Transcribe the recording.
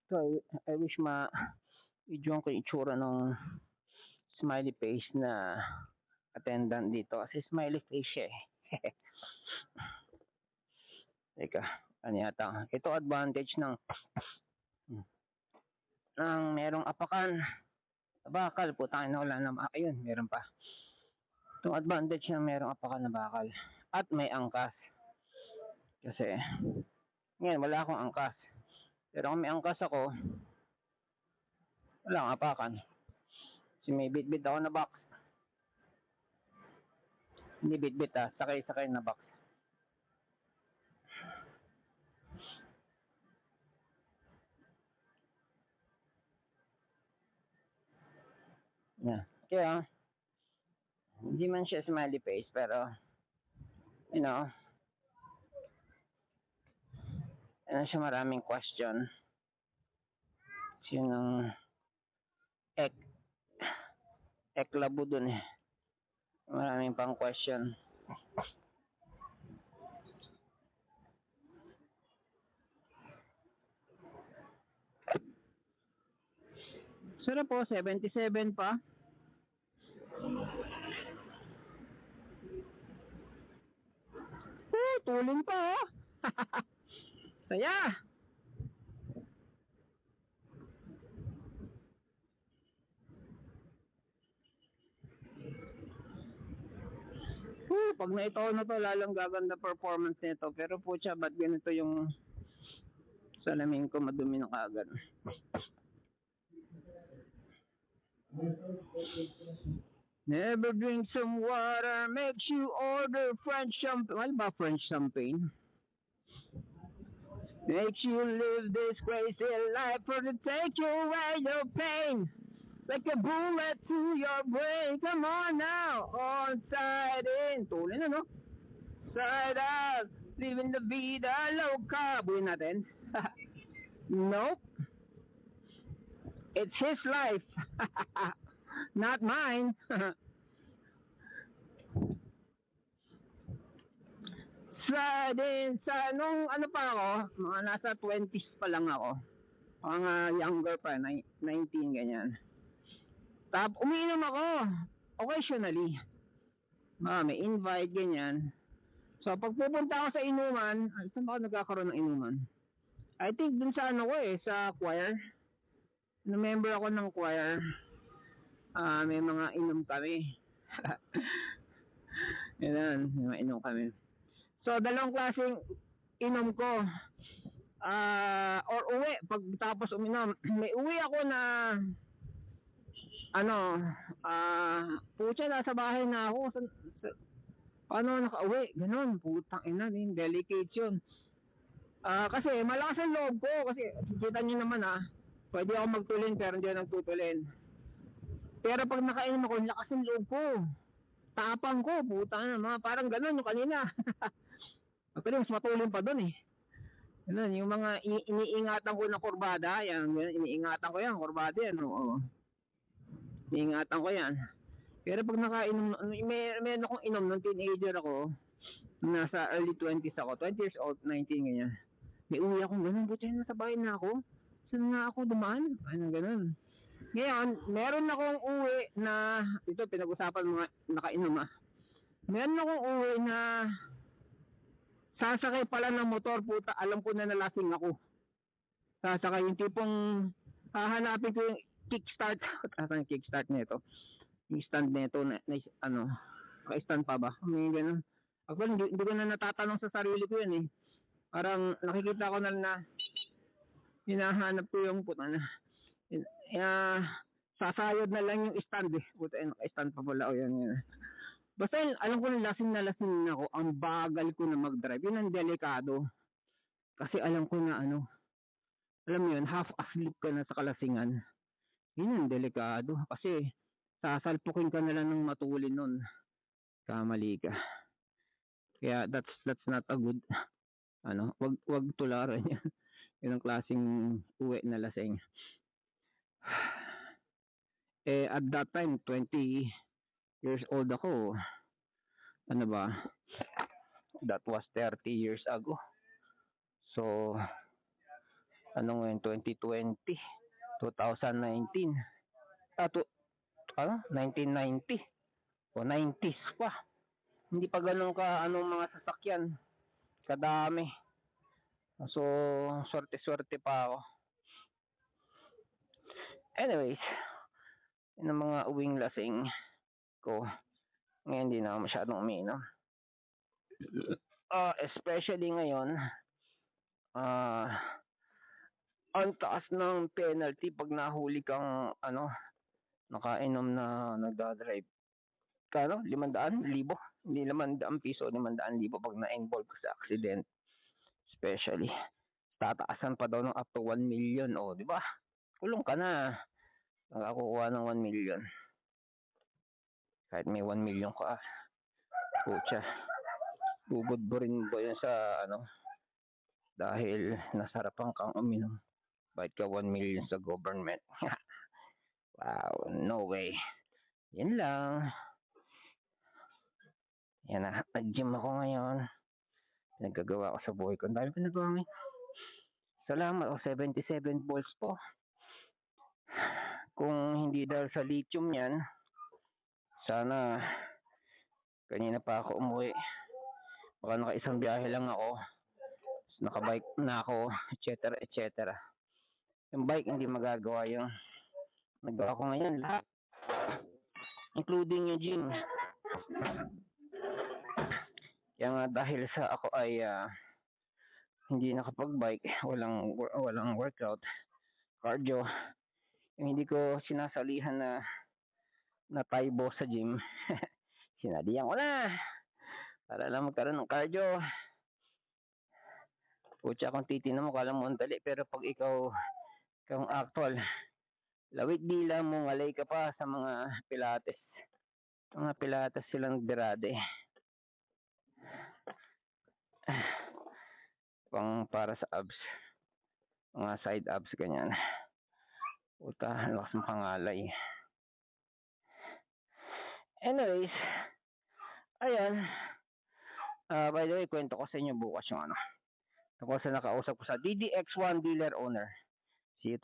So, I wish ma-videoan ko yung itsura ng smiley face na attendant dito. Kasi smiley face siya eh. Teka, ano yata. Ito advantage ng merong apakan. Bakal, putang ina, wala naman. Ayun, meron pa. Itong advantage ng merong apakan na bakal. At may angkas. Kasi, ngayon, wala akong angkas. Pero kung may angkas ako, wala akong apakan. Kasi may bit-bit ako na box. Hindi bit-bit sakay-sakay na box. Yeah. Kaya, hindi man siya smiley face, pero, you know, ano siya, maraming question. Yun ang eklabo dun eh. Maraming pang question. Sarap po, 77 pa. Tulin pa oh. Saya. Pag naitaon na to, lalong gaganda performance nito. Pero po siya, ba't ganito yung salamin ko, madumi na kagad. Never drink some water, makes you order French champagne. Ano ba French champagne? Makes you live this crazy life for to take you away your pain. Like a bullet to your brain. Come on now, on side in. Tuloy na, no? Side out, living the vida loca. Buhin natin. Nope. It's his life. Not mine. Nung ano pa ako, mga nasa 20s pa lang ako. Mga younger pa, 19 ganyan. Umiinom ako, occasionally. May invite, ganyan. So, pag pupunta ako sa inuman, saan ba ako nagkakaroon ng inuman? I think dun sa ano ko sa choir. Member ako ng choir. May mga inom kami. Yan, may mga inom kami. So, dalawang klaseng inom ko. Or uwi, pag tapos uminom. May uwi ako na putya, nasa bahay na ako. Paano nakauwi? Ganon, putang ina, delicate yun. Kasi malakas ang loob ko. Kasi kita nyo naman pwede ako magtulin pero hindi ako nagtutulin. Pero pag nakainom ako, lakas ang loob ko. Tapang ko, putang ina, parang ganon yung kanina. Pero mas matulin pa dun eh. Ganun, yung mga iniingatan ko na kurbada, yan, iniingatan ko yan, kurbada yan, oo. Iniingatan ko yan. Pero pag nakainom, may akong inom nung teenager ako, nasa early 20s ako, 20 years old, 19 ganyan. May uwi akong ganun, buti nasa bahay na ako. Saan nga ako dumaan? Ano ganun. Ngayon, meron akong uwi na, ito pinag-usapan mga nakainom Meron akong uwi na sasakay pala ng motor, puta, alam ko na nalasing ako. Sasakay yung tipong hahanapin ko yung kickstart. Asan yung kickstart nito? Yung stand nito na naka-stand pa ba? May ganun. Ako hindi ko na natatanong sa sarili ko yan eh. Parang nakikita ko na hinahanap ko yung puta na. Sasayod na lang yung stand eh. Puta, naka-stand pa pala. O yan. Basta alam ko na lasing ako. Ang bagal ko na mag-drive. Yun ang delikado. Kasi alam ko na alam mo yun, half asleep ka na sa kalasingan. Yun ang delikado. Kasi sasalpukin ka na lang ng matulin nun. Kamali ka. Kaya that's not a good wag tularan yan. Yun ang klaseng uwi na lasing. At that time 20 years old ako. Ano ba? That was 30 years ago. So ano ngayon, 2020, 2019, ano, 1990, o 90s pa. Hindi pa ganun ka, anong mga sasakyan, kadami. So, swerte-swerte pa ako. Anyways, yun ang mga uwing lasing ko. Ngayon, hindi na ako masyadong umiinom. Especially ngayon, ang taas ng penalty pag nahuli kang, nakainom na nagdadrive. Kano? 500,000? Hindi 500 piso, 500,000 pag na-involve ka sa accident. Especially, tataasan pa daw ng up to 1 million. O, di ba? Kulong ka na. Nakakukuha ng 1 million. Kahit may 1 million ka, putya. Bubudburin mo yun sa, dahil nasarapan kang uminom. Bayad ka 1 million sa government. Wow, no way. Yan lang. Yan na, nag-gym ako ngayon. Nagagawa ko sa buhay ko. Ang dami ko nagawa ngayon. Salamat, 77 volts po. Kung hindi dahil sa lithium yan, sana kanina pa ako umuwi. Baka naka-isang biyahe lang ako. Nakabike na ako, etc. etc. Yung bike hindi magagawa yung nagawa ko ngayon lahat. Including yung gym. Kaya nga dahil sa ako ay hindi nakapag-bike, walang workout, cardio, yung hindi ko sinasalihan na Taibo sa gym, sinalihan ko na para lang magkaroon ng cardio. Putya, kung titignan mo, kala mo ang dali, pero pag ikaw ang actual, lawit dila mo, ngalay ka pa sa mga pilates. Mga pilates silang birade. Pang para sa abs. Mga side abs, ganyan. Puta, lakas ng pangalay. Anyways, ayan. By the way, kwento ko sa inyo bukas yung tapos na nakausap ko sa DDX1 dealer owner.